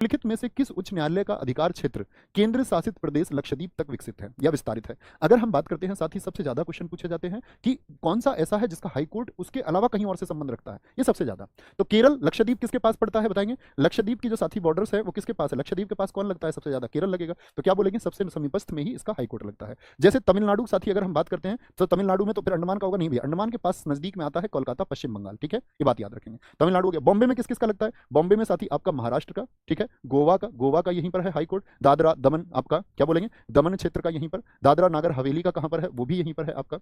लिखित में से किस उच्च न्यायालय का अधिकार क्षेत्र केंद्र शासित प्रदेश लक्षद्वीप तक विकसित है या विस्तारित है? अगर हम बात करते हैं, साथ ही सबसे ज्यादा क्वेश्चन पूछे जाते हैं कि कौन सा ऐसा है जिसका हाईकोर्ट उसके अलावा कहीं और से संबंध रखता है, ये सबसे ज्यादा। तो केरल, लक्षद्वीप किसके पास पड़ता है बताएंगे? लक्षद्वीप की जो साथी बॉर्डर्स है वो किसके पास है? लक्षद्वीप के पास कौन लगता है सबसे ज्यादा? केरल लगेगा। तो क्या बोलेंगे? सबसे समीपस्थ में ही इसका हाईकोर्ट लगता है। जैसे तमिलनाडु साथी अगर हम बात करते हैं तो तमिलनाडु में तो फिर अंडमान का होगा नहीं भैया, अंडमान के पास नजदीक में आता है कोलकाता, पश्चिम बंगाल, ठीक है, ये बात याद रखेंगे। तमिलनाडु हो गया। बॉम्बे में किस किसका लगता है? बॉम्बे में साथी आपका महाराष्ट्र का, ठीक है, गोवा का यहीं पर है हाईकोर्ट, दादरा दमन आपका क्या बोलेंगे, दमन क्षेत्र का यहीं पर, दादरा नागर हवेली का कहां पर है? वो भी यहीं पर है आपका।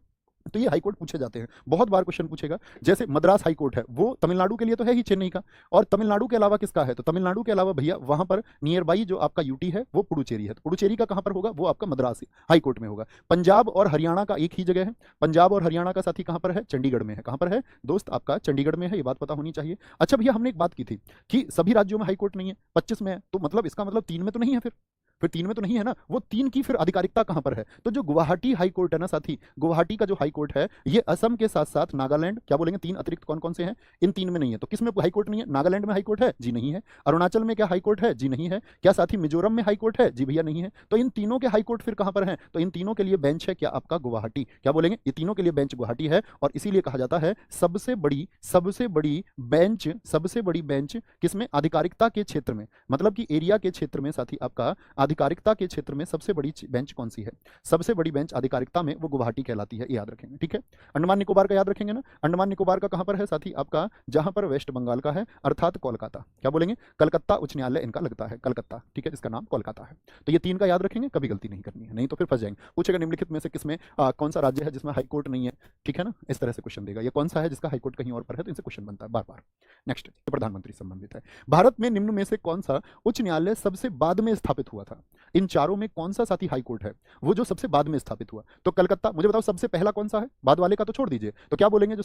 तो ये हाईकोर्ट पूछे जाते हैं, बहुत बार क्वेश्चन पूछेगा। जैसे मद्रास हाईकोर्ट है वो तमिलनाडु के लिए तो है ही, चेन्नई का, और तमिलनाडु के अलावा किसका है? तो तमिलनाडु के अलावा भैया वहां पर नियर बाई जो आपका यूटी है वो पुडुचेरी है, तो पुडुचेरी का कहां पर होगा? वो आपका मद्रास हाईकोर्ट में होगा। पंजाब और हरियाणा का एक ही जगह है, पंजाब और हरियाणा का साथी कहां पर है? चंडीगढ़ में है। कहां पर है दोस्त? आपका चंडीगढ़ में है, ये बात पता होनी चाहिए। अच्छा भैया, हमने एक बात की थी कि सभी राज्यों में हाईकोर्ट नहीं है, 25 में है, तो मतलब इसका मतलब 3 में तो नहीं है, फिर 3 में तो नहीं है ना, वो 3 की फिर आधिकारिकता कहां पर है? तो जो गुवाहाटी हाई कोर्ट है ना साथी, गुवाहाटी का जो हाई कोर्ट है ये असम के साथ साथ नागालैंड, क्या बोलेंगे, 3 अतिरिक्त कौन कौन से हैं? इन 3 में नहीं है। तो किस में हाई कोर्ट नहीं है? नागालैंड में हाई कोर्ट है? जी नहीं है। अरुणाचल में क्या हाई कोर्ट है? जी नहीं है। क्या साथी मिजोरम में हाई कोर्ट है? जी भैया नहीं है। तो इन तीनों के हाई कोर्ट फिर कहां पर है? तो इन तीनों के लिए बेंच है क्या? आपका गुवाहाटी। क्या बोलेंगे? ये तीनों के लिए बेंच गुवाहाटी है, और इसीलिए कहा जाता है सबसे बड़ी बेंच किसमें? आधिकारिकता के क्षेत्र में, मतलब कि एरिया के क्षेत्र में साथी आपका आधिकारिकता के क्षेत्र में सबसे बड़ी बेंच कौन सी है? सबसे बड़ी बेंच आधिकारिकता में वो गुवाहाटी कहलाती है, ये याद रखेंगे, ठीक है। अंडमान निकोबार का याद रखेंगे ना, अंडमान निकोबार का कहां पर है साथी आपका? जहां पर वेस्ट बंगाल का है, अर्थात कोलकाता। क्या बोलेंगे? कलकत्ता उच्च न्यायालय इनका लगता है, कलकत्ता, ठीक है, इसका नाम कोलकाता है। तो ये 3 का याद रखेंगे, कभी गलती नहीं करनी है, नहीं तो फिर फंस जाएंगे। पूछेगा निम्नलिखित में से किसमें कौन सा राज्य है जिसमें हाईकोर्ट नहीं है, ठीक है ना, इस तरह से क्वेश्चन देगा। ये कौन सा है जिसका हाईकोर्ट कहीं और पर है, तो इनसे क्वेश्चन बनता है बार बार। नेक्स्ट, प्रधानमंत्री संबंधित है। भारत में निम्न में से कौन सा उच्च न्यायालय सबसे बाद में स्थापित हुआ था? इन चारों में कौन सा साथी हाई कोर्ट है वो जो सबसे बाद में स्थापित हुआ? तो कलकत्ता। मुझे बताओ सबसे पहला कौन सा है? बाद वाले का तो छोड़ दीजिए, तो क्या बोलेंगे? जो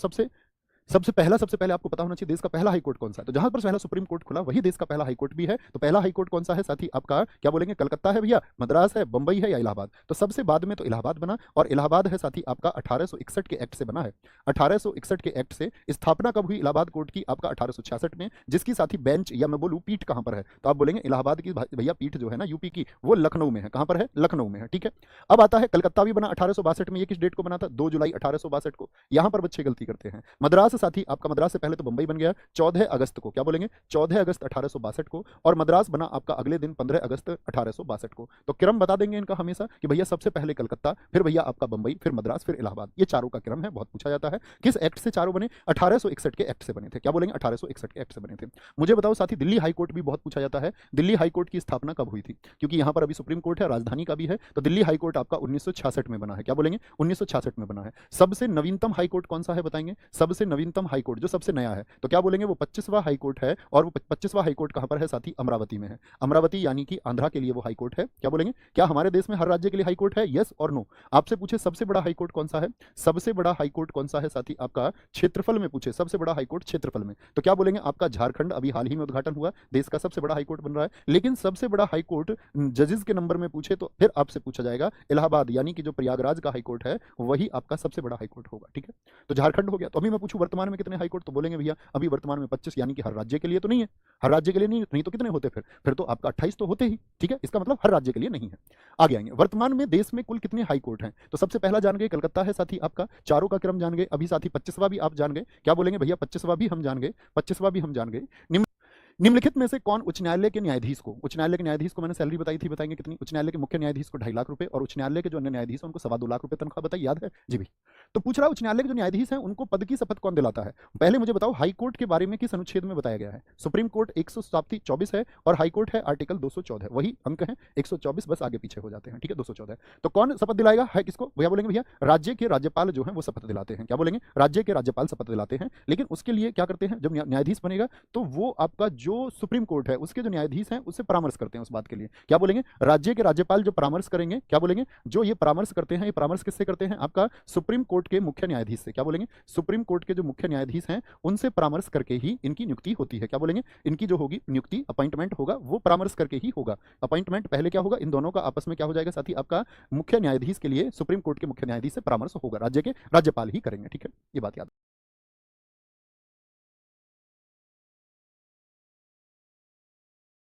सबसे पहले आपको पता होना चाहिए देश का पहला हाई कोर्ट कौन सा है। तो जहां पर पहला सुप्रीम कोर्ट खुला वही देश का पहला हाई कोर्ट भी है। तो पहला हाई कोर्ट कौन सा है साथी आपका? क्या बोलेंगे? कलकत्ता है भैया, मद्रास है, बंबई है, या इलाहाबाद? तो सबसे बाद में तो इलाहाबाद बना, और इलाहाबाद है साथी आपका 1861 के एक्ट से बना है। 1861 के एक्ट से स्थापना कब हुई इलाहाबाद कोर्ट की? आपका 1866 में, जिसकी साथी बेंच या मैं बोलूं पीठ कहां पर है? तो आप बोलेंगे इलाहाबाद की भैया पीठ जो है ना यूपी की, वो लखनऊ में है। कहां पर है? लखनऊ में है, ठीक है। अब आता है कलकत्ता भी बना 1862 में। ये किस डेट को बना था? 2 जुलाई 1862 को। यहां पर बच्चे गलती करते हैं। मद्रास साथी आपका, मद्रास से पहले तो बंबई बन गया 14 अगस्त को। क्या बोलेंगे? 14 अगस्त 1862 को, और मद्रास बना आपका अगले दिन 15 अगस्त 1862 को। तो क्रम बता देंगे इनका हमेशा कि भैया सबसे पहले कलकत्ता, फिर भैया आपका बंबई, फिर मद्रास, फिर इलाहाबाद। ये चारों का क्रम है, बहुत पूछा जाता है। किस एक्ट से चारों बने? 1861 के एक्ट से बने थे। क्या बोलेंगे? 1861 के एक्ट से बने थे। मुझे बताओ साथी, दिल्ली हाईकोर्ट भी बहुत पूछा जाता है। दिल्ली हाईकोर्ट की स्थापना कब हुई थी? क्योंकि यहां पर अभी सुप्रीम कोर्ट है, राजधानी का भी है, तो दिल्ली हाईकोर्ट आपका 1966 में बना है। क्या बोलेंगे? 1966 में बना है। सबसे नवीनतम हाईकोर्ट कौन सा है बताएंगे? सबसे नवीनतम हाईकोर्ट जो सबसे नया है, तो क्या बोलेंगे? वो 25वां हाईकोर्ट है, और वो 25वां हाईकोर्ट कहां पर है साथी? अमरावती में है। अमरावती यानी कि आंध्रा के लिए वो हाईकोर्ट है। क्या बोलेंगे? क्या हमारे देश में हर राज्य के लिए हाईकोर्ट है? यस और नो। आपसे पूछे सबसे बड़ा हाईकोर्ट कौन सा है? सबसे बड़ा हाईकोर्ट कौन सा है साथी आपका? क्षेत्रफल में पूछे सबसे बड़ा हाईकोर्ट क्षेत्रफल में, तो क्या बोलेंगे? आपका झारखंड, अभी हाल ही में उद्घाटन हुआ, देश का सबसे बड़ा हाईकोर्ट बन रहा है। लेकिन सबसे बड़ा हाईकोर्ट जजेस के नंबर में पूछे तो फिर आपसे पूछा जाएगा इलाहाबाद, यानी कि जो प्रयागराज का हाईकोर्ट है वही आपका सबसे बड़ा हाईकोर्ट होगा, ठीक है। तो झारखंड हो गया। तो अभी मैं पूछूं वर्तमान में कितने हाईकोर्ट, तो बोलेंगे भैया अभी वर्तमान में 25, यानी कि हर राज्य के लिए तो नहीं है, हर राज्य के लिए नहीं तो कितने होते? फिर तो आपका 28 तो होते ही, ठीक है। इसका मतलब हर राज्य के लिए नहीं है। आगे आएंगे, वर्तमान में देश में कुल कितने हाई कोर्ट हैं? तो सबसे पहला जान गए कलकत्ता है साथी आपका, चारों का क्रम जान गए। अभी साथी 25वां भी आप जान गए। क्या बोलेंगे भैया? 25वां भी हम जान गए, 25वां भी हम जान गए। निम्नलिखित में से कौन उच्च न्यायालय के न्यायाधीश को, उच्च न्यायालय के न्यायाधीश को मैंने सैलरी बताई थी, बताएंगे कितनी? उच्च न्यायालय के मुख्य न्यायाधीश को 2.5 लाख रुपए, और उच्च न्यायालय के जो अन्य न्यायाधीश हैं उनको 2.25 लाख रुपए तनख्वाह। बताइए, याद है जी भी? तो पूछ रहा उच्च न्यायालय के जो न्यायाधीश हैं उनको पद की शपथ कौन दिलाता है? पहले मुझे बताओ हाई कोर्ट के बारे में किस अनुच्छेद में बताया गया है? सुप्रीम कोर्ट 124 है, और हाई कोर्ट है आर्टिकल 214, वही अंक है 124, बस आगे पीछे हो जाते हैं, ठीक है। 214। तो कौन शपथ दिलाएगा है किसको? भैया बोलेंगे भैया राज्य के राज्यपाल जो है वो शपथ दिलाते हैं। क्या बोलेंगे? राज्य के राज्यपाल शपथ दिलाते हैं। लेकिन उसके लिए क्या करते हैं, जब न्यायाधीश बनेगा तो वो आपका जो सुप्रीम कोर्ट है उसके जो न्यायाधीश हैं उससे परामर्श करते हैं उस बात के लिए। क्या बोलेंगे? राज्य के राज्यपाल जो परामर्श करेंगे, क्या बोलेंगे? जो ये परामर्श करते हैं, ये परामर्श किससे करते हैं? आपका सुप्रीम कोर्ट के मुख्य न्यायाधीश से। क्या बोलेंगे? सुप्रीम कोर्ट के जो मुख्य न्यायाधीश हैं उनसे परामर्श करके ही इनकी नियुक्ति होती है। क्या बोलेंगे? इनकी जो होगी नियुक्ति, अपॉइंटमेंट होगा, वो परामर्श करके ही होगा। अपॉइंटमेंट पहले क्या होगा? इन दोनों का आपस में क्या हो जाएगा साथी आपका? मुख्य न्यायाधीश के लिए सुप्रीम कोर्ट के मुख्य न्यायाधीश से परामर्श होगा, राज्य के राज्यपाल ही करेंगे, ठीक है। ये बात याद